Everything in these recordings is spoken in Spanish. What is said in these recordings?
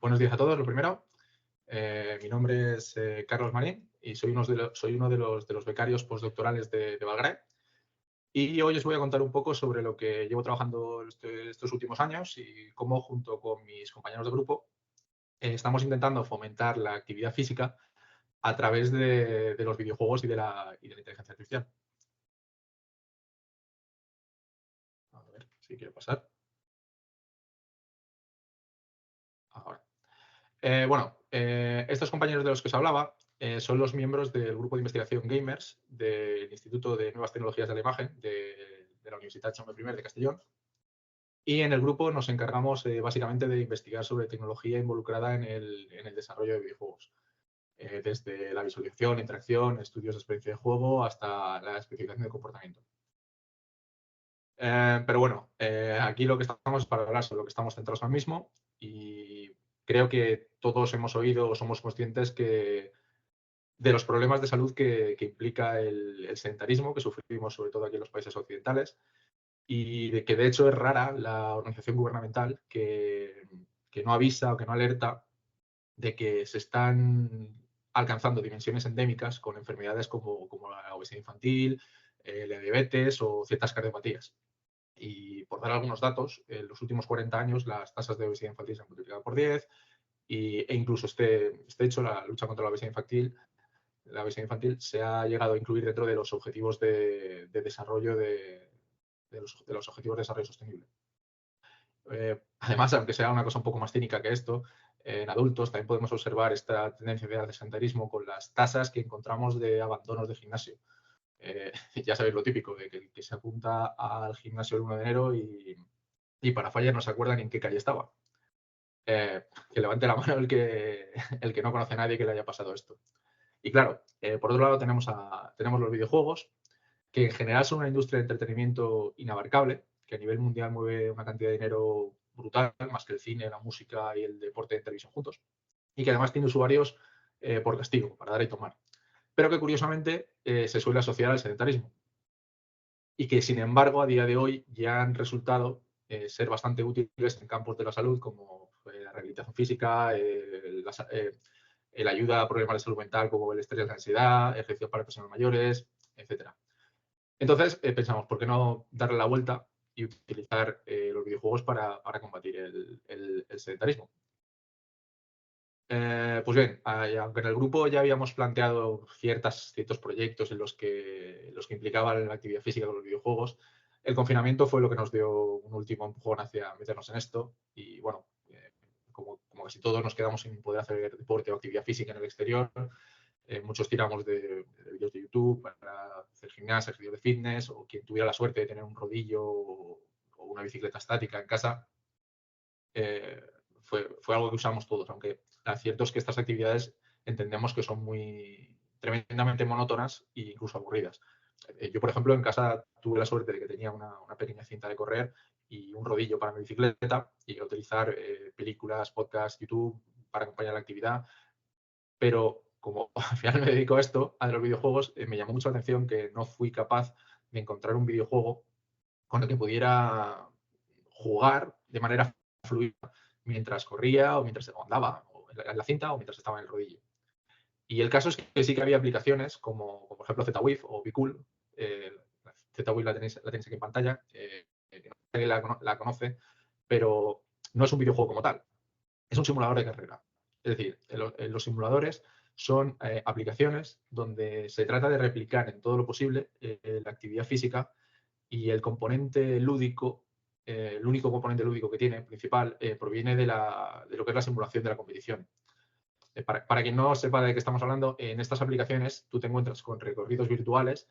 Buenos días a todos, lo primero. Mi nombre es Carlos Marín y soy uno de los becarios postdoctorales de Valgre. Y hoy os voy a contar un poco sobre lo que llevo trabajando estos últimos años y cómo, junto con mis compañeros de grupo, estamos intentando fomentar la actividad física a través de los videojuegos y de la inteligencia artificial. A ver si quiere pasar. Ahora. Estos compañeros de los que os hablaba son los miembros del grupo de investigación Gamers del Instituto de Nuevas Tecnologías de la Imagen de la Universidad Jaume I de Castellón. Y en el grupo nos encargamos básicamente de investigar sobre tecnología involucrada en el desarrollo de videojuegos. Desde la visualización, interacción, estudios de experiencia de juego hasta la especificación de comportamiento. Aquí lo que estamos es para hablar sobre lo que estamos centrados ahora mismo y creo que todos hemos oído o somos conscientes de los problemas de salud que implica el sedentarismo que sufrimos sobre todo aquí en los países occidentales y de que de hecho es rara la organización gubernamental que no avisa o que no alerta de que se están alcanzando dimensiones endémicas con enfermedades como la obesidad infantil, la diabetes o ciertas cardiopatías. Y por dar algunos datos, en los últimos 40 años las tasas de obesidad infantil se han multiplicado por 10 e incluso este hecho, la lucha contra la obesidad infantil se ha llegado a incluir dentro de los objetivos de desarrollo de los objetivos de desarrollo sostenible. Además, aunque sea una cosa un poco más cínica que esto, en adultos también podemos observar esta tendencia de sedentarismo con las tasas que encontramos de abandonos de gimnasio. Ya sabéis lo típico, de que se apunta al gimnasio el 1 de enero y para fallar no se acuerdan en qué calle estaba. Que levante la mano el que no conoce a nadie que le haya pasado esto. Y claro, por otro lado tenemos los videojuegos, que en general son una industria de entretenimiento inabarcable, que a nivel mundial mueve una cantidad de dinero brutal, más que el cine, la música y el deporte de televisión juntos, y que además tiene usuarios por castigo, para dar y tomar, pero que curiosamente se suele asociar al sedentarismo y que sin embargo a día de hoy ya han resultado ser bastante útiles en campos de la salud como la rehabilitación física, la ayuda a problemas de salud mental como el estrés, la ansiedad, ejercicios para personas mayores, etcétera. Entonces pensamos, ¿por qué no darle la vuelta y utilizar los videojuegos para combatir el sedentarismo? Pues bien, aunque en el grupo ya habíamos planteado ciertos proyectos en los que implicaban la actividad física con los videojuegos, el confinamiento fue lo que nos dio un último empujón hacia meternos en esto y bueno, como casi todos nos quedamos sin poder hacer deporte o actividad física en el exterior, muchos tiramos de vídeos de YouTube para hacer gimnasia, ejercicio de fitness o quien tuviera la suerte de tener un rodillo o una bicicleta estática en casa, fue algo que usamos todos, aunque lo cierto es que estas actividades entendemos que son tremendamente monótonas e incluso aburridas. Yo, por ejemplo, en casa tuve la suerte de que tenía una pequeña cinta de correr y un rodillo para mi bicicleta y a utilizar películas, podcasts, YouTube para acompañar la actividad, pero como al final me dedico a esto, a los videojuegos, me llamó mucho la atención que no fui capaz de encontrar un videojuego con el que pudiera jugar de manera fluida mientras corría o mientras andaba o en la cinta o mientras estaba en el rodillo. Y el caso es que sí que había aplicaciones como por ejemplo ZWIF o Bicool. ZWIF la tenéis aquí en pantalla, nadie la conoce, pero no es un videojuego como tal, es un simulador de carrera. Es decir, los simuladores son aplicaciones donde se trata de replicar en todo lo posible la actividad física y el componente lúdico, el único componente lúdico que tiene, principal, proviene de lo que es la simulación de la competición. Para quien no sepa de qué estamos hablando, en estas aplicaciones tú te encuentras con recorridos virtuales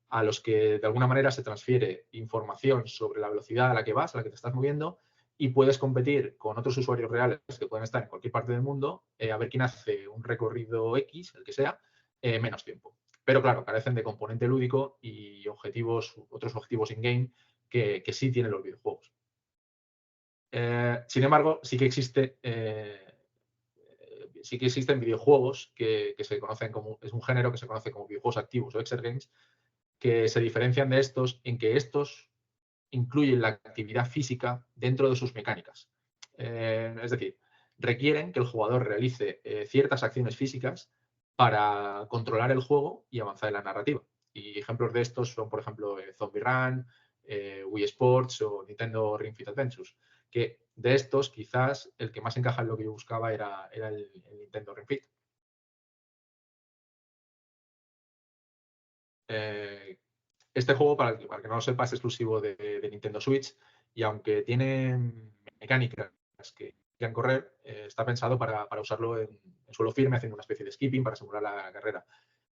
a los que de alguna manera se transfiere información sobre la velocidad a la que vas, a la que te estás moviendo, y puedes competir con otros usuarios reales que pueden estar en cualquier parte del mundo a ver quién hace un recorrido X, el que sea, menos tiempo. Pero claro, carecen de componente lúdico y otros objetivos in-game que sí tienen los videojuegos. Sin embargo, sí que existen videojuegos que se conocen como, es un género que se conoce como videojuegos activos o exergames, que se diferencian de estos en que estos incluyen la actividad física dentro de sus mecánicas. Es decir, requieren que el jugador realice ciertas acciones físicas para controlar el juego y avanzar en la narrativa. Y ejemplos de estos son, por ejemplo, Zombie Run, Wii Sports o Nintendo Ring Fit Adventures, que de estos quizás el que más encaja en lo que yo buscaba era el Nintendo Ring Fit. Este juego, para el que no lo sepa, es exclusivo de Nintendo Switch y aunque tiene mecánicas que quieran correr, está pensado para usarlo en suelo firme, haciendo una especie de skipping para simular la carrera.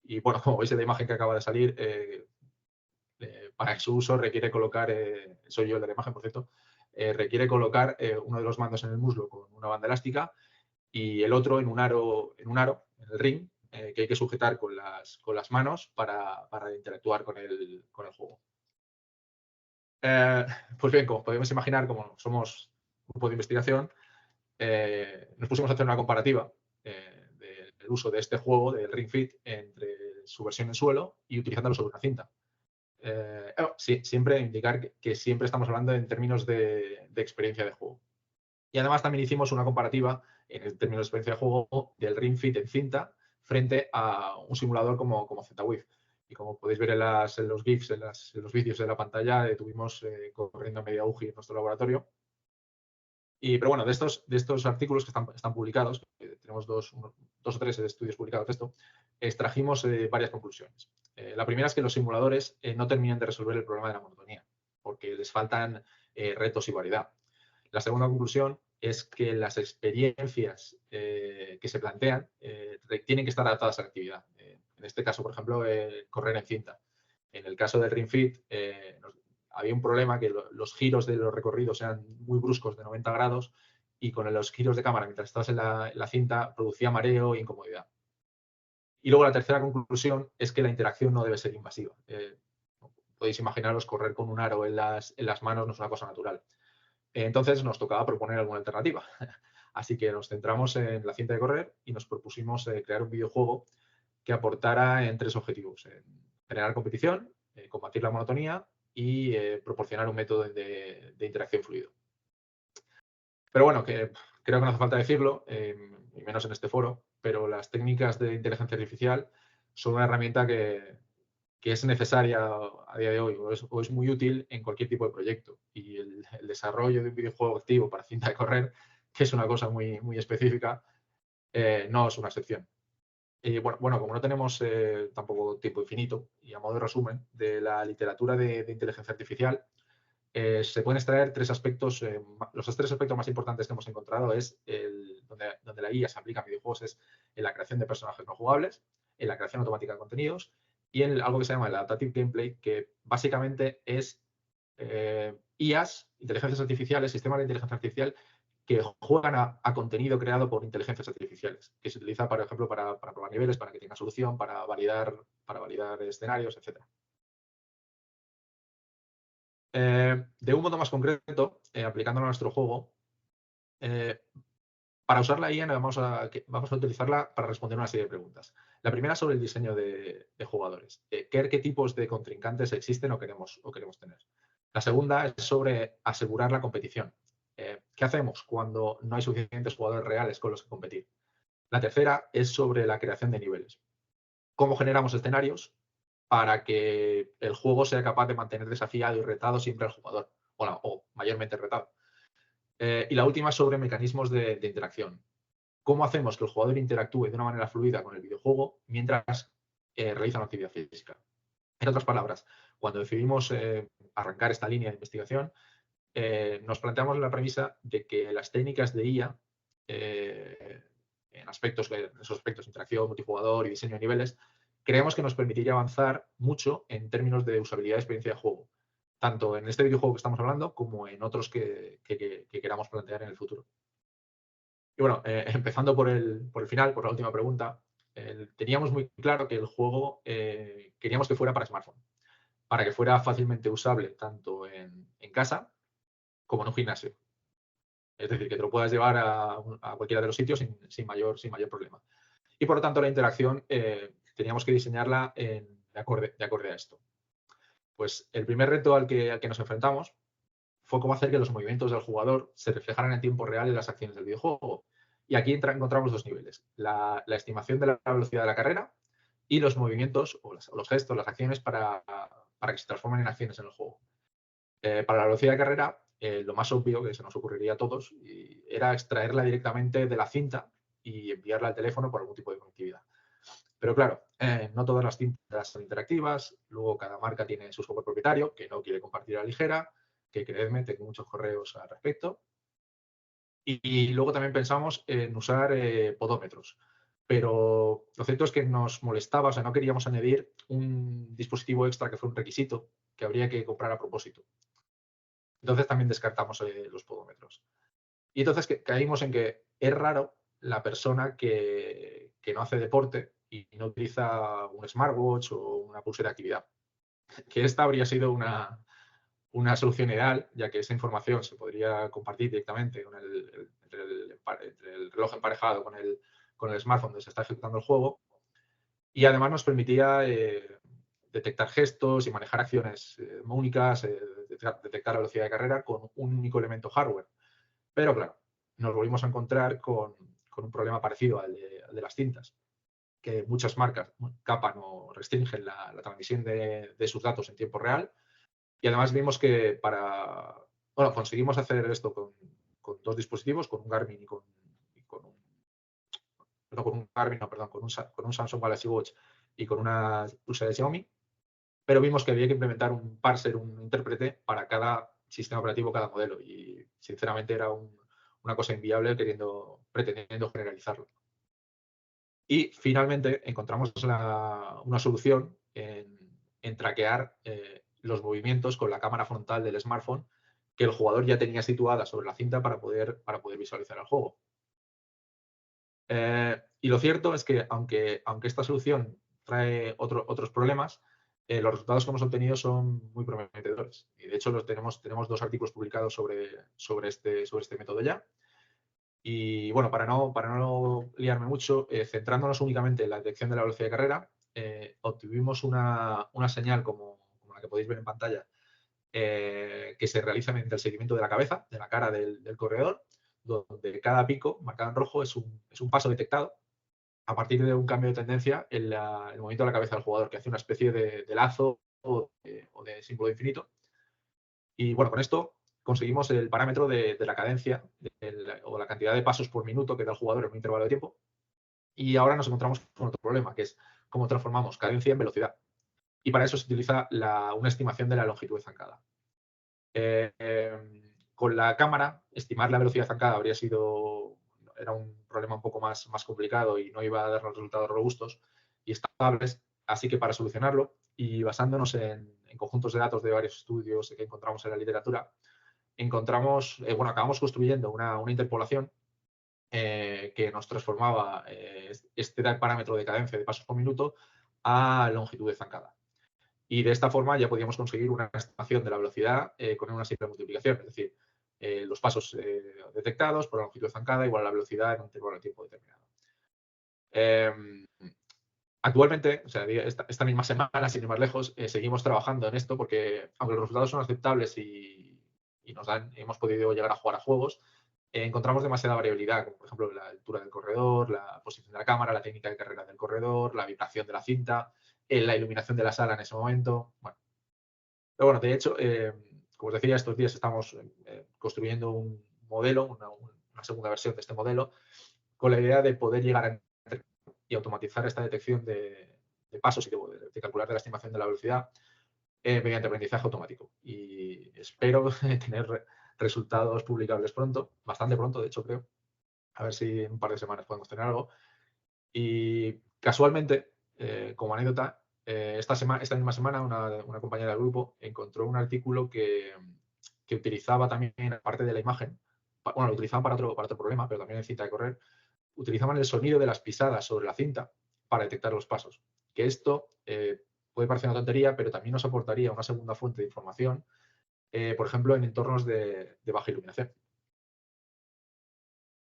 Y bueno, como veis en la imagen que acaba de salir, para su uso requiere colocar, soy yo el de la imagen, por cierto, requiere colocar uno de los mandos en el muslo con una banda elástica y el otro en un aro, en el ring, que hay que sujetar con las manos para interactuar con el juego. Pues bien, como podemos imaginar, como somos un grupo de investigación, nos pusimos a hacer una comparativa del uso de este juego, del Ring Fit, entre su versión en suelo y utilizándolo sobre una cinta. Sí, siempre indicar que siempre estamos hablando en términos de experiencia de juego. Y además también hicimos una comparativa en términos de experiencia de juego del Ring Fit en cinta frente a un simulador como Z-Wave. Y como podéis ver en los GIFs, en los vídeos de la pantalla, tuvimos corriendo a media UGI en nuestro laboratorio. Pero bueno, de estos artículos que están publicados, tenemos dos o tres estudios publicados de esto, extrajimos varias conclusiones. La primera es que los simuladores no terminan de resolver el problema de la monotonía, porque les faltan retos y variedad. La segunda conclusión es que las experiencias que se plantean tienen que estar adaptadas a la actividad. En este caso, por ejemplo, correr en cinta. En el caso del Ring Fit, había un problema que los giros de los recorridos eran muy bruscos de 90 grados y con los giros de cámara mientras estabas en la cinta producía mareo e incomodidad. Y luego la tercera conclusión es que la interacción no debe ser invasiva. Podéis imaginaros correr con un aro en las manos no es una cosa natural. Entonces nos tocaba proponer alguna alternativa. Así que nos centramos en la cinta de correr y nos propusimos crear un videojuego que aportara en tres objetivos. Generar competición, combatir la monotonía y proporcionar un método de interacción fluido. Pero bueno, que creo que no hace falta decirlo, y menos en este foro, pero las técnicas de inteligencia artificial son una herramienta que es necesaria a día de hoy o es muy útil en cualquier tipo de proyecto. Y el desarrollo de un videojuego activo para cinta de correr, que es una cosa muy, muy específica, no es una excepción. Y bueno, como no tenemos tampoco tiempo infinito, y a modo de resumen, de la literatura de inteligencia artificial, se pueden extraer tres aspectos. Los tres aspectos más importantes que hemos encontrado es donde la IA se aplica a videojuegos es en la creación de personajes no jugables, en la creación automática de contenidos y en algo que se llama el adaptative gameplay, que básicamente es IAs, inteligencias artificiales, sistemas de inteligencia artificial que juegan a contenido creado por inteligencias artificiales, que se utiliza, por ejemplo, para probar niveles, para que tenga solución, para validar escenarios, etc. De un modo más concreto, aplicándolo a nuestro juego, para usar la IA vamos a utilizarla para responder una serie de preguntas. La primera sobre el diseño de jugadores. ¿Qué tipos de contrincantes existen o queremos tener? La segunda es sobre asegurar la competición. ¿Qué hacemos cuando no hay suficientes jugadores reales con los que competir? La tercera es sobre la creación de niveles. ¿Cómo generamos escenarios para que el juego sea capaz de mantener desafiado y retado siempre al jugador? O mayormente retado. Y la última sobre mecanismos de interacción. ¿Cómo hacemos que el jugador interactúe de una manera fluida con el videojuego mientras realiza una actividad física? En otras palabras, cuando decidimos arrancar esta línea de investigación, nos planteamos la premisa de que las técnicas de IA, en esos aspectos, interacción, multijugador y diseño de niveles, creemos que nos permitiría avanzar mucho en términos de usabilidad y experiencia de juego, tanto en este videojuego que estamos hablando como en otros que queramos plantear en el futuro. Y bueno, empezando por el final, por la última pregunta, teníamos muy claro que el juego queríamos que fuera para smartphone, para que fuera fácilmente usable tanto en casa como en un gimnasio. Es decir, que te lo puedas llevar a cualquiera de los sitios sin mayor problema. Y por lo tanto, la interacción teníamos que diseñarla de acorde a esto. Pues el primer reto al que nos enfrentamos fue cómo hacer que los movimientos del jugador se reflejaran en tiempo real en las acciones del videojuego. Y aquí encontramos dos niveles, la estimación de la velocidad de la carrera y los movimientos o los gestos, las acciones para que se transformen en acciones en el juego. Para la velocidad de carrera, lo más obvio que se nos ocurriría a todos era extraerla directamente de la cinta y enviarla al teléfono por algún tipo de conectividad. Pero claro, no todas las cintas son interactivas, luego cada marca tiene su software propietario que no quiere compartir a la ligera, que creedme, tengo muchos correos al respecto. Y luego también pensamos en usar podómetros. Pero lo cierto es que nos molestaba, o sea, no queríamos añadir un dispositivo extra que fue un requisito que habría que comprar a propósito. Entonces también descartamos los podómetros. Y entonces caímos en que es raro la persona que no hace deporte y no utiliza un smartwatch o una pulsera de actividad. Que esta habría sido una solución ideal, ya que esa información se podría compartir directamente con entre el reloj emparejado con el smartphone donde se está ejecutando el juego, y además nos permitía detectar gestos y manejar acciones únicas, detectar la velocidad de carrera con un único elemento hardware. Pero claro, nos volvimos a encontrar con un problema parecido al de las cintas, que muchas marcas capan o restringen la transmisión de sus datos en tiempo real. Y además vimos que bueno, conseguimos hacer esto con dos dispositivos, con un Garmin y con un, no, con un Garmin, no, perdón, con un Samsung Galaxy Watch y con una pulsera de Xiaomi, pero vimos que había que implementar un parser, un intérprete para cada sistema operativo, cada modelo. Y sinceramente era una cosa inviable pretendiendo generalizarlo. Y finalmente encontramos una solución en traquear los movimientos con la cámara frontal del smartphone que el jugador ya tenía situada sobre la cinta para poder visualizar el juego. Y lo cierto es que, aunque esta solución trae otros problemas, los resultados que hemos obtenido son muy prometedores. Y de hecho tenemos dos artículos publicados sobre este método ya. Y bueno, para no liarme mucho, centrándonos únicamente en la detección de la velocidad de carrera, obtuvimos una señal como la que podéis ver en pantalla, que se realiza mediante el seguimiento de la cabeza, de la cara del corredor, donde cada pico marcado en rojo es un paso detectado a partir de un cambio de tendencia en el movimiento de la cabeza del jugador, que hace una especie de lazo o de símbolo de infinito. Y bueno, con esto conseguimos el parámetro de la cadencia o la cantidad de pasos por minuto que da el jugador en un intervalo de tiempo. Y ahora nos encontramos con otro problema, que es cómo transformamos cadencia en velocidad. Y para eso se utiliza una estimación de la longitud de zancada. Con la cámara, estimar la velocidad de zancada era un problema un poco más complicado y no iba a dar los resultados robustos y estables. Así que para solucionarlo y basándonos en conjuntos de datos de varios estudios que encontramos en la literatura, acabamos construyendo una interpolación que nos transformaba este parámetro de cadencia de pasos por minuto a longitud de zancada. Y de esta forma ya podíamos conseguir una estimación de la velocidad con una simple multiplicación, es decir, los pasos detectados por la longitud de zancada igual a la velocidad en un intervalo de tiempo determinado. Actualmente, o sea, esta misma semana, sin ir más lejos, seguimos trabajando en esto porque, aunque los resultados son aceptables y hemos podido llegar a jugar a juegos, encontramos demasiada variabilidad, como por ejemplo la altura del corredor, la posición de la cámara, la técnica de carrera del corredor, la vibración de la cinta, la iluminación de la sala en ese momento. Bueno. Pero bueno, de hecho, como os decía, estos días estamos construyendo un modelo, una segunda versión de este modelo, con la idea de poder llegar a y automatizar esta detección de pasos y de calcular la estimación de la velocidad mediante aprendizaje automático. Y espero tener resultados publicables pronto, bastante pronto, de hecho, creo. A ver si en un par de semanas podemos tener algo. Y casualmente, como anécdota, esta misma semana una compañera del grupo encontró un artículo que utilizaba también, aparte de la imagen, bueno, lo utilizaban para otro problema, pero también en cinta de correr, utilizaban el sonido de las pisadas sobre la cinta para detectar los pasos. Que esto puede parecer una tontería, pero también nos aportaría una segunda fuente de información, por ejemplo, en entornos de baja iluminación.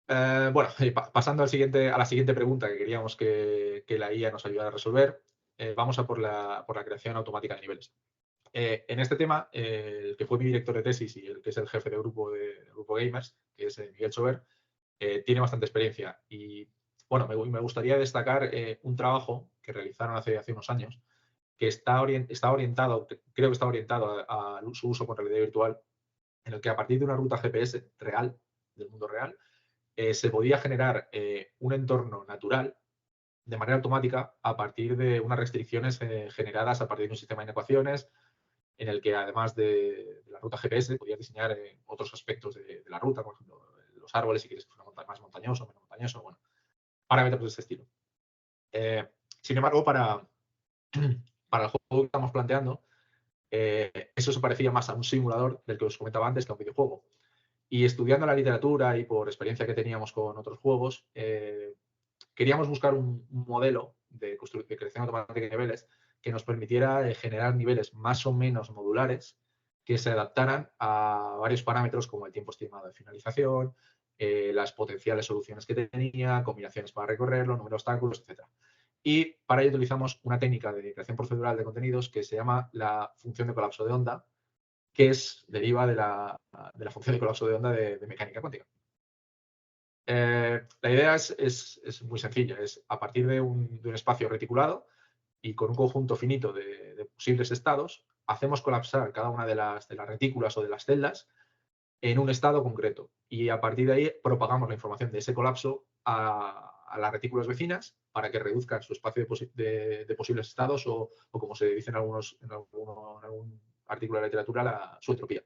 Bueno, pasando a la siguiente pregunta que queríamos que la IA nos ayudara a resolver, vamos a por la creación automática de niveles. En este tema, el que fue mi director de tesis y el que es el jefe de grupo Gamers, que es Miguel Chover, tiene bastante experiencia. Y bueno, me gustaría destacar un trabajo que realizaron hace unos años, que está orientado, creo que está orientado a su uso con realidad virtual, en el que a partir de una ruta GPS real, del mundo real, se podía generar un entorno natural de manera automática a partir de unas restricciones generadas a partir de un sistema de ecuaciones en el que además de la ruta GPS podías diseñar otros aspectos de la ruta, por ejemplo, los árboles, si quieres que fuera más montañoso, menos montañoso, bueno, parámetros de este estilo. Sin embargo, para el juego que estamos planteando, eso se parecía más a un simulador del que os comentaba antes que a un videojuego. Y estudiando la literatura y por experiencia que teníamos con otros juegos, queríamos buscar un modelo de creación automática de niveles que nos permitiera generar niveles más o menos modulares que se adaptaran a varios parámetros como el tiempo estimado de finalización, las potenciales soluciones que tenía, combinaciones para recorrerlo, número de obstáculos, etc. Y para ello utilizamos una técnica de creación procedural de contenidos que se llama la función de colapso de onda, que deriva de la función de colapso de onda de mecánica cuántica. La idea es muy sencilla, es a partir de un espacio reticulado y con un conjunto finito de posibles estados, hacemos colapsar cada una de las retículas o de las celdas en un estado concreto y a partir de ahí propagamos la información de ese colapso a las retículas vecinas para que reduzcan su espacio de posibles estados o como se dice en algún artículo de la literatura, su entropía.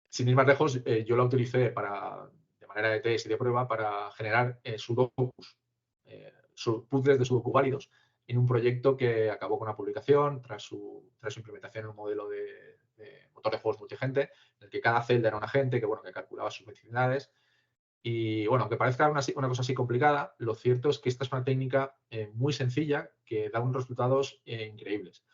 Sin ir más lejos, yo la utilicé de manera de test y de prueba para generar sudokus, puzzles de sudoku válidos en un proyecto que acabó con una publicación tras su implementación en un modelo de motor de juegos multigente, en el que cada celda era un agente que calculaba sus vecindades. Y bueno, aunque parezca una cosa así complicada, lo cierto es que esta es una técnica muy sencilla que da unos resultados increíbles.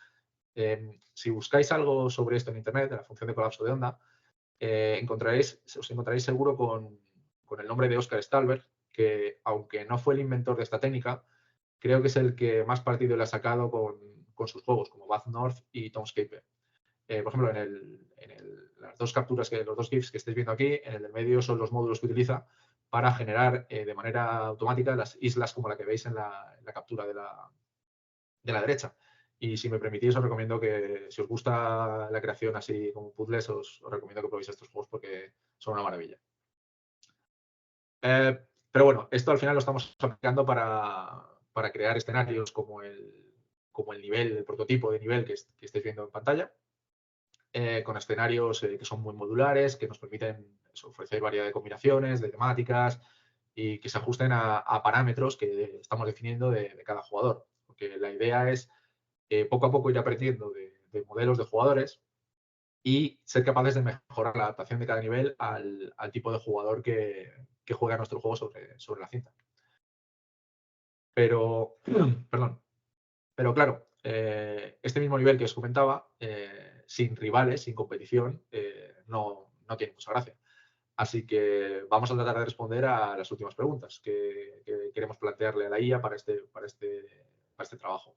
Si buscáis algo sobre esto en Internet, de la función de colapso de onda, os encontraréis seguro con el nombre de Oscar Stallberg, que aunque no fue el inventor de esta técnica, creo que es el que más partido le ha sacado con sus juegos, como Bath North y Tomescaper. Por ejemplo, las dos capturas, los dos GIFs que estáis viendo aquí, en el del medio son los módulos que utiliza para generar de manera automática las islas como la que veis en la captura de la derecha. Y si me permitís, os recomiendo que, si os gusta la creación así como puzzles, os recomiendo que probéis estos juegos porque son una maravilla. Pero bueno, esto al final lo estamos aplicando para crear escenarios como el nivel, el prototipo de nivel que estáis viendo en pantalla, con escenarios que son muy modulares, que nos permiten ofrecer variedad de combinaciones, de temáticas y que se ajusten a parámetros que estamos definiendo de cada jugador. Porque la idea es poco a poco ir aprendiendo de modelos de jugadores y ser capaces de mejorar la adaptación de cada nivel al tipo de jugador que juega nuestro juego sobre la cinta. Pero, perdón, pero claro, este mismo nivel que os comentaba, sin rivales, sin competición, no tiene mucha gracia. Así que vamos a tratar de responder a las últimas preguntas que queremos plantearle a la IA para este trabajo.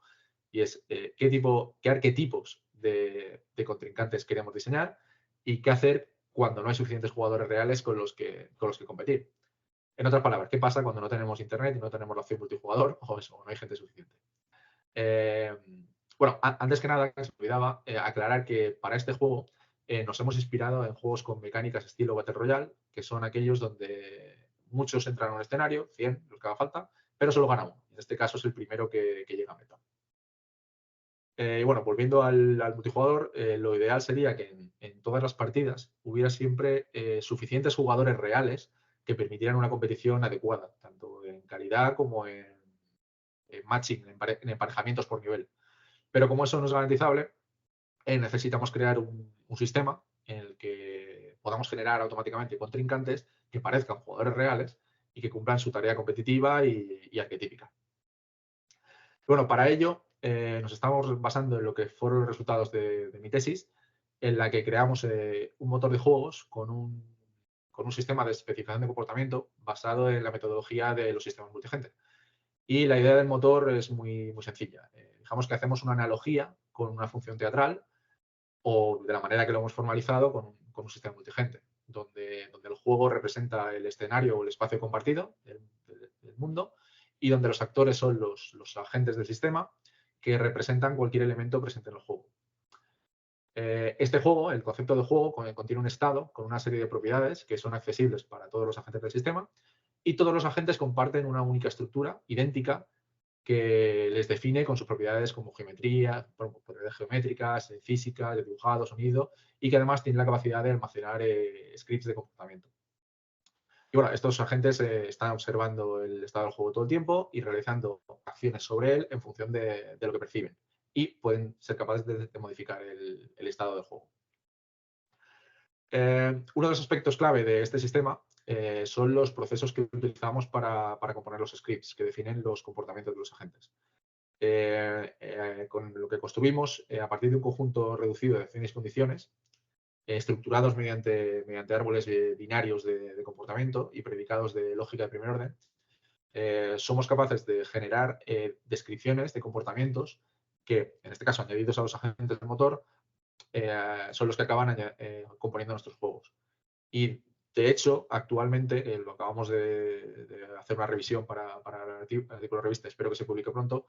Y es qué arquetipos de contrincantes queremos diseñar y qué hacer cuando no hay suficientes jugadores reales con los que competir. En otras palabras, ¿qué pasa cuando no tenemos internet y no tenemos la opción multijugador o no hay gente suficiente? Bueno, antes que nada, se me olvidaba aclarar que para este juego nos hemos inspirado en juegos con mecánicas estilo Battle Royale, que son aquellos donde muchos entran a un escenario, 100, los que haga falta, pero solo gana uno. En este caso es el primero que llega a meta. Y bueno, volviendo al multijugador, lo ideal sería que en todas las partidas hubiera siempre suficientes jugadores reales que permitieran una competición adecuada, tanto en calidad como en matching, en emparejamientos por nivel. Pero como eso no es garantizable, necesitamos crear un sistema en el que podamos generar automáticamente contrincantes que parezcan jugadores reales y que cumplan su tarea competitiva y arquetípica. Bueno, para ello nos estamos basando en lo que fueron los resultados de mi tesis, en la que creamos un motor de juegos con un sistema de especificación de comportamiento basado en la metodología de los sistemas multigente. Y la idea del motor es muy, muy sencilla. Digamos que hacemos una analogía con una función teatral o de la manera que lo hemos formalizado con un sistema multigente. donde el juego representa el escenario o el espacio compartido del mundo y donde los actores son los agentes del sistema que representan cualquier elemento presente en el juego. Este juego, el concepto de juego, contiene un estado con una serie de propiedades que son accesibles para todos los agentes del sistema y todos los agentes comparten una única estructura idéntica que les define con sus propiedades como geometría, propiedades geométricas, físicas, de dibujado, sonido, y que además tiene la capacidad de almacenar scripts de comportamiento. Y bueno, estos agentes están observando el estado del juego todo el tiempo y realizando acciones sobre él en función de lo que perciben. Y pueden ser capaces de modificar el estado del juego. Uno de los aspectos clave de este sistema son los procesos que utilizamos para componer los scripts que definen los comportamientos de los agentes. Con lo que construimos a partir de un conjunto reducido de acciones y condiciones, estructurados mediante árboles binarios de comportamiento y predicados de lógica de primer orden, somos capaces de generar descripciones de comportamientos que, en este caso, añadidos a los agentes del motor, son los que acaban componiendo nuestros juegos. Y, de hecho, actualmente, lo acabamos de hacer una revisión para el artículo de revista, espero que se publique pronto,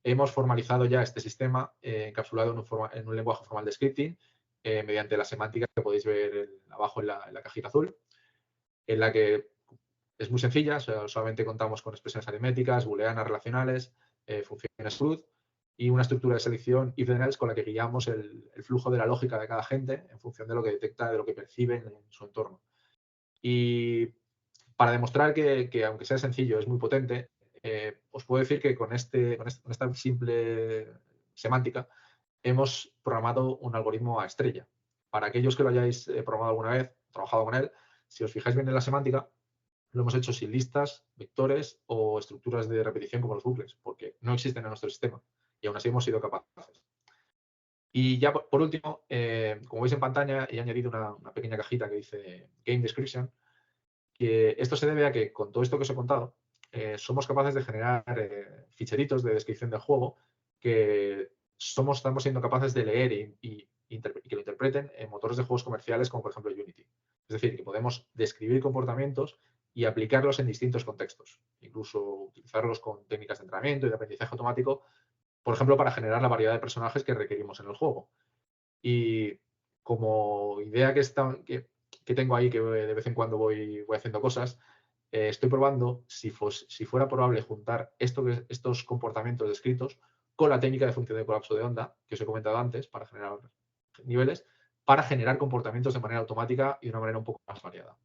hemos formalizado ya este sistema encapsulado en un lenguaje formal de scripting mediante la semántica que podéis ver abajo en la cajita azul, en la que es muy sencilla, solamente contamos con expresiones aritméticas, booleanas relacionales, funciones CRUD y una estructura de selección if-then-else con la que guiamos el flujo de la lógica de cada agente en función de lo que detecta, de lo que perciben en su entorno. Y para demostrar que aunque sea sencillo, es muy potente, os puedo decir que con esta simple semántica hemos programado un algoritmo a estrella. Para aquellos que lo hayáis programado alguna vez, trabajado con él, si os fijáis bien en la semántica, lo hemos hecho sin listas, vectores o estructuras de repetición como los bucles, porque no existen en nuestro sistema y aún así hemos sido capaces. Y ya por último, como veis en pantalla, he añadido una pequeña cajita que dice Game Description, que esto se debe a que con todo esto que os he contado, somos capaces de generar ficheritos de descripción del juego que estamos siendo capaces de leer y que lo interpreten en motores de juegos comerciales como por ejemplo Unity. Es decir, que podemos describir comportamientos y aplicarlos en distintos contextos, incluso utilizarlos con técnicas de entrenamiento y de aprendizaje automático, por ejemplo, para generar la variedad de personajes que requerimos en el juego. Y como idea que tengo ahí, que de vez en cuando voy haciendo cosas, estoy probando si fuera probable juntar estos comportamientos descritos con la técnica de función de colapso de onda que os he comentado antes para generar niveles, para generar comportamientos de manera automática y de una manera un poco más variada.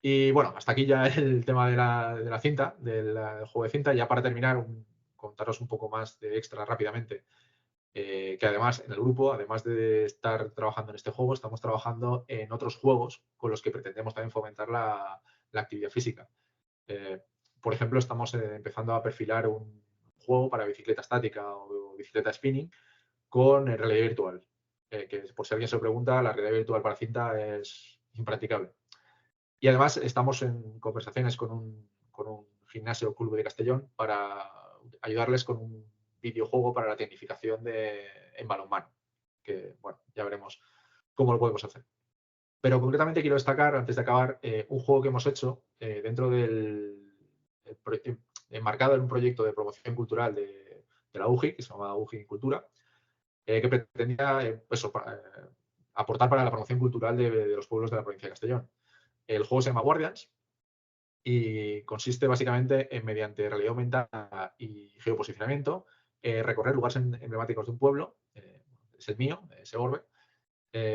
Y bueno, hasta aquí ya el tema de la cinta, del juego de cinta. Ya para terminar, contaros un poco más de extra rápidamente. Que además en el grupo, además de estar trabajando en este juego, estamos trabajando en otros juegos con los que pretendemos también fomentar la actividad física. Por ejemplo, estamos empezando a perfilar un juego para bicicleta estática o bicicleta spinning con realidad virtual. Que por si alguien se lo pregunta, la realidad virtual para cinta es impracticable. Y además estamos en conversaciones con un gimnasio club de Castellón para ayudarles con un videojuego para la tecnificación en balonmano, que bueno, ya veremos cómo lo podemos hacer. Pero concretamente quiero destacar, antes de acabar, un juego que hemos hecho dentro enmarcado en un proyecto de promoción cultural de la UGI, que se llama UGI Cultura, que pretendía aportar para la promoción cultural de los pueblos de la provincia de Castellón. El juego se llama Guardians y consiste básicamente en, mediante realidad aumentada y geoposicionamiento, recorrer lugares emblemáticos de un pueblo, es el mío, ese orbe,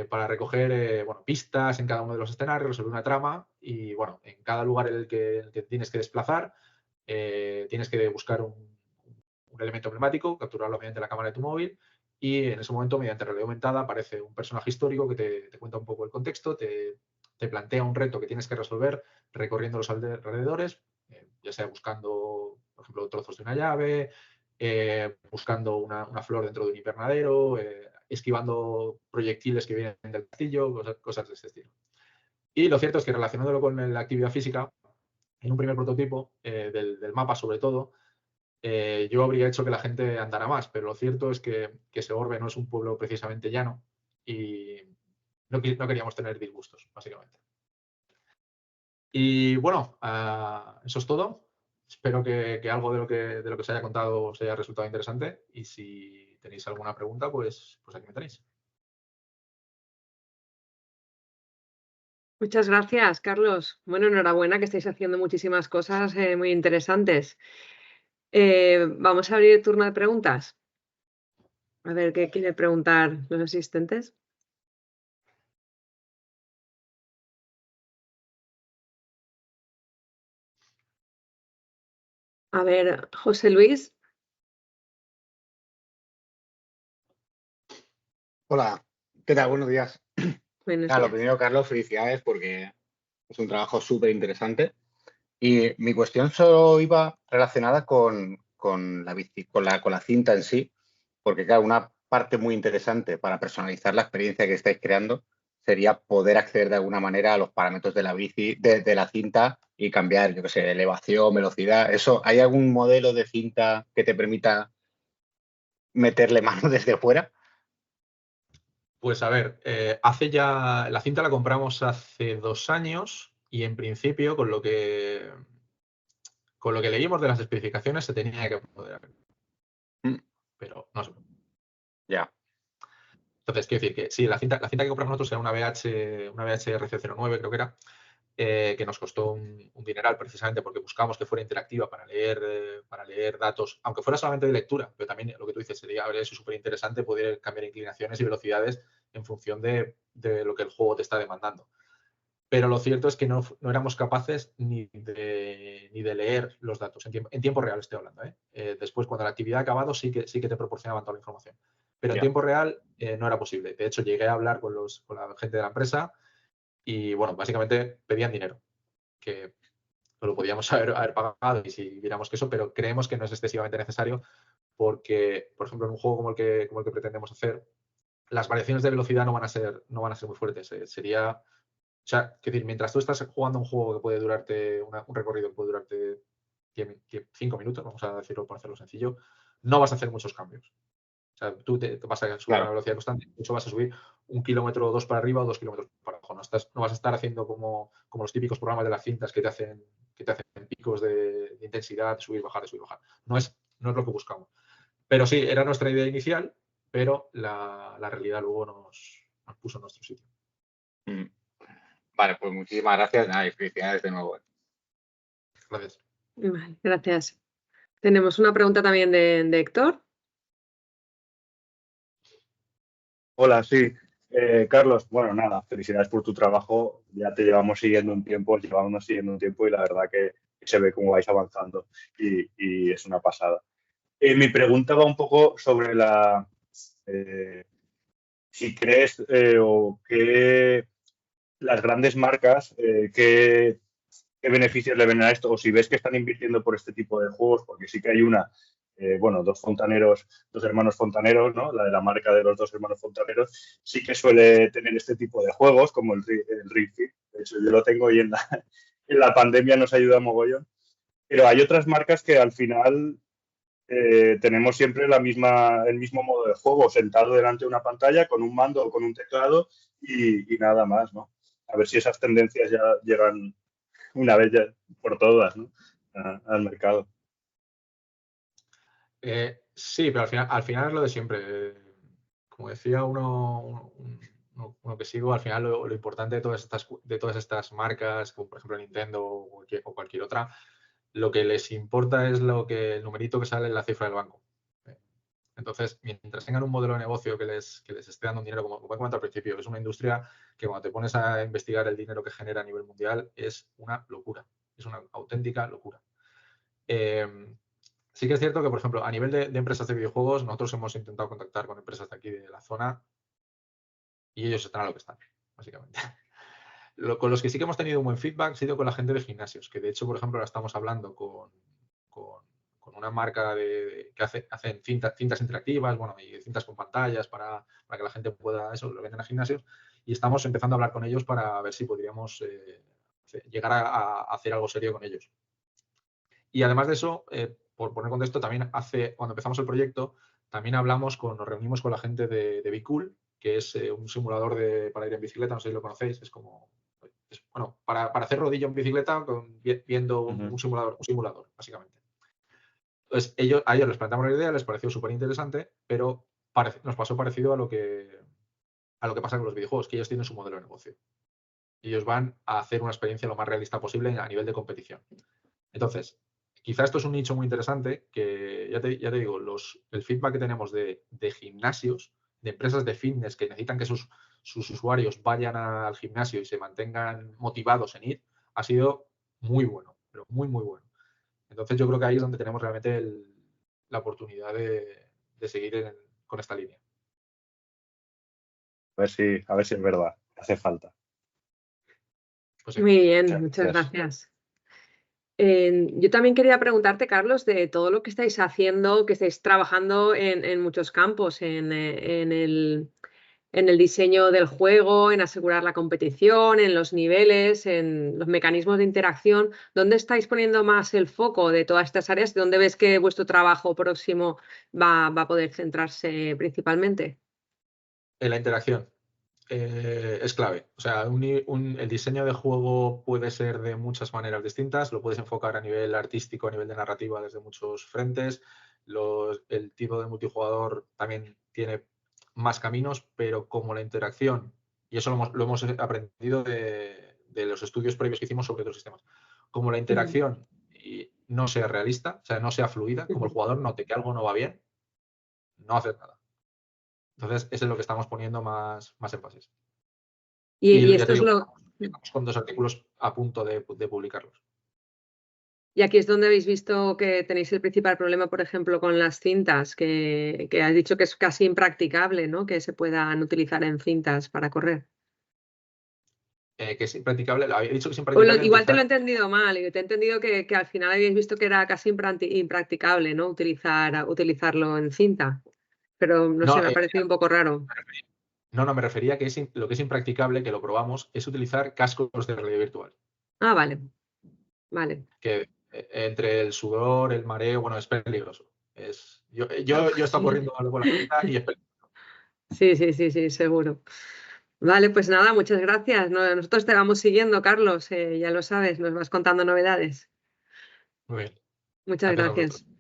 para recoger pistas en cada uno de los escenarios, resolver una trama y bueno, en cada lugar en el que tienes que desplazar, tienes que buscar un elemento emblemático, capturarlo mediante la cámara de tu móvil y en ese momento, mediante realidad aumentada, aparece un personaje histórico que te cuenta un poco el contexto, te plantea un reto que tienes que resolver recorriendo los alrededores, ya sea buscando, por ejemplo, trozos de una llave, buscando una flor dentro de un invernadero, esquivando proyectiles que vienen del castillo, cosas de este estilo. Y lo cierto es que relacionándolo con la actividad física, en un primer prototipo del mapa sobre todo, yo habría hecho que la gente andara más, pero lo cierto es que ese orbe no es un pueblo precisamente llano y no queríamos tener disgustos, básicamente. Y bueno, eso es todo. Espero que algo de lo que se haya contado os haya resultado interesante y si tenéis alguna pregunta, pues aquí me tenéis. Muchas gracias, Carlos. Bueno, enhorabuena que estáis haciendo muchísimas cosas muy interesantes. Vamos a abrir el turno de preguntas. A ver qué quiere preguntar los asistentes. A ver, José Luis. Hola, ¿qué tal? Buenos días. Buenos Lo días. primero, Carlos, felicidades porque es un trabajo súper interesante. Y mi cuestión solo iba relacionada con la bici, con la cinta en sí, porque claro, una parte muy interesante para personalizar la experiencia que estáis creando sería poder acceder de alguna manera a los parámetros de la bici, de la cinta y cambiar, yo qué sé, elevación, velocidad. Eso, ¿hay algún modelo de cinta que te permita meterle mano desde fuera? Pues a ver, la cinta la compramos hace 2 años y en principio con lo que leímos de las especificaciones se tenía que poder hacer, Mm, pero no sé. Ya, Entonces, quiero decir que sí, la cinta que compramos nosotros era una VHRC09, creo que era, que nos costó un dineral precisamente porque buscábamos que fuera interactiva para leer datos, aunque fuera solamente de lectura, pero también lo que tú dices habría sido súper interesante poder cambiar inclinaciones y velocidades en función de lo que el juego te está demandando. Pero lo cierto es que no éramos capaces ni de leer los datos en tiempo real, estoy hablando. Después, cuando la actividad ha acabado, sí que te proporcionaban toda la información. Pero en ya. tiempo real no era posible. De hecho, llegué a hablar con la gente de la empresa y, bueno, básicamente pedían dinero, que lo podíamos haber pagado y si viéramos que eso, pero creemos que no es excesivamente necesario porque, por ejemplo, en un juego como el que pretendemos hacer, las variaciones de velocidad no van a ser muy fuertes. O sea, es decir, mientras tú estás jugando un juego que puede durarte, un recorrido que puede durarte 5 minutos, vamos a decirlo por hacerlo sencillo, no vas a hacer muchos cambios. O sea, tú te vas a subir a una Claro. velocidad constante, de hecho vas a subir 1 kilómetro o 2 para arriba o 2 kilómetros para abajo. No vas a estar haciendo como los típicos programas de las cintas que te hacen picos de intensidad, de subir, bajar, de subir, bajar. No es lo que buscamos. Pero sí, era nuestra idea inicial, pero la realidad luego nos puso en nuestro sitio. Mm. Vale, pues muchísimas gracias. Nada, y felicidades de nuevo. Gracias. Vale, gracias. Tenemos una pregunta también de Héctor. Hola, sí. Carlos, bueno, nada, felicidades por tu trabajo. Ya te llevamos siguiendo un tiempo, y la verdad que se ve cómo vais avanzando y es una pasada. Mi pregunta va un poco sobre si crees o qué las grandes marcas, qué beneficios le ven a esto, o si ves que están invirtiendo por este tipo de juegos, porque sí que hay dos hermanos fontaneros, ¿no? La de la marca de los dos hermanos fontaneros, sí que suele tener este tipo de juegos, como el Ring Fit. De hecho, yo lo tengo y en la pandemia nos ayuda mogollón. Pero hay otras marcas que al final tenemos siempre el mismo modo de juego, sentado delante de una pantalla con un mando o con un teclado y nada más, ¿no? A ver si esas tendencias ya llegan una vez ya por todas, ¿no? Al mercado. Sí, pero al final es lo de siempre. Como decía uno que sigo, al final lo importante de todas estas marcas, como por ejemplo Nintendo o cualquier otra, lo que les importa es el numerito que sale en la cifra del banco. Entonces, mientras tengan un modelo de negocio que les esté dando un dinero, como he comentado al principio, es una industria que cuando te pones a investigar el dinero que genera a nivel mundial es una locura, es una auténtica locura. Sí que es cierto que, por ejemplo, a nivel de empresas de videojuegos, nosotros hemos intentado contactar con empresas de aquí de la zona y ellos están a lo que están, básicamente. Con los que sí que hemos tenido un buen feedback ha sido con la gente de gimnasios, que de hecho, por ejemplo, ahora estamos hablando con una marca que hacen cintas interactivas, bueno, y cintas con pantallas para que la gente pueda, eso, lo venden a gimnasios, y estamos empezando a hablar con ellos para ver si podríamos llegar a hacer algo serio con ellos. Y además de eso, por poner contexto, también cuando empezamos el proyecto, también nos reunimos con la gente de Be Cool, que es un simulador para ir en bicicleta, no sé si lo conocéis, es como, bueno, para hacer rodillo en bicicleta viendo un simulador, básicamente. Entonces, a ellos les planteamos la idea, les pareció súper interesante, pero nos pasó parecido a lo que pasa con los videojuegos, que ellos tienen su modelo de negocio. Ellos van a hacer una experiencia lo más realista posible a nivel de competición. Entonces, quizá esto es un nicho muy interesante que, ya te digo, el feedback que tenemos de gimnasios, de empresas de fitness que necesitan que sus usuarios vayan al gimnasio y se mantengan motivados en ir, ha sido muy bueno, pero muy, muy bueno. Entonces, yo creo que ahí es donde tenemos realmente la oportunidad de seguir con esta línea. A ver si es verdad, hace falta. Pues sí. Muy bien, muchas gracias. Yo también quería preguntarte, Carlos, de todo lo que estáis haciendo, que estáis trabajando en muchos campos, en el diseño del juego, en asegurar la competición, en los niveles, en los mecanismos de interacción. ¿Dónde estáis poniendo más el foco de todas estas áreas? ¿Dónde ves que vuestro trabajo próximo va a poder centrarse principalmente? En la interacción. Es clave. O sea, el diseño de juego puede ser de muchas maneras distintas. Lo puedes enfocar a nivel artístico, a nivel de narrativa desde muchos frentes. El tipo de multijugador también tiene más caminos, pero como la interacción, y eso lo hemos aprendido de los estudios previos que hicimos sobre otros sistemas, como la interacción no sea realista, o sea, no sea fluida, como el jugador note que algo no va bien, no haces nada. Entonces, eso es lo que estamos poniendo más énfasis. Y ya esto te es digo, estamos con 2 artículos a punto de publicarlos. Y aquí es donde habéis visto que tenéis el principal problema, por ejemplo, con las cintas, que has dicho que es casi impracticable, ¿no? Que se puedan utilizar en cintas para correr. Que es impracticable, había dicho que es O impracticable. igual te lo he entendido mal, y te he entendido que al final habéis visto que era casi impracticable, ¿no? Utilizarlo en cinta. Pero no sé, me ha parecido un poco raro. No, me refería a que lo que es impracticable, que lo probamos, es utilizar cascos de realidad virtual. Ah, vale. Vale. Que entre el sudor, el mareo, bueno, es peligroso. Yo he estado corriendo con la cinta y es peligroso. Sí, seguro. Vale, pues nada, muchas gracias. Nosotros te vamos siguiendo, Carlos, ya lo sabes, nos vas contando novedades. Muy bien. Muchas Gracias a gracias. vosotros.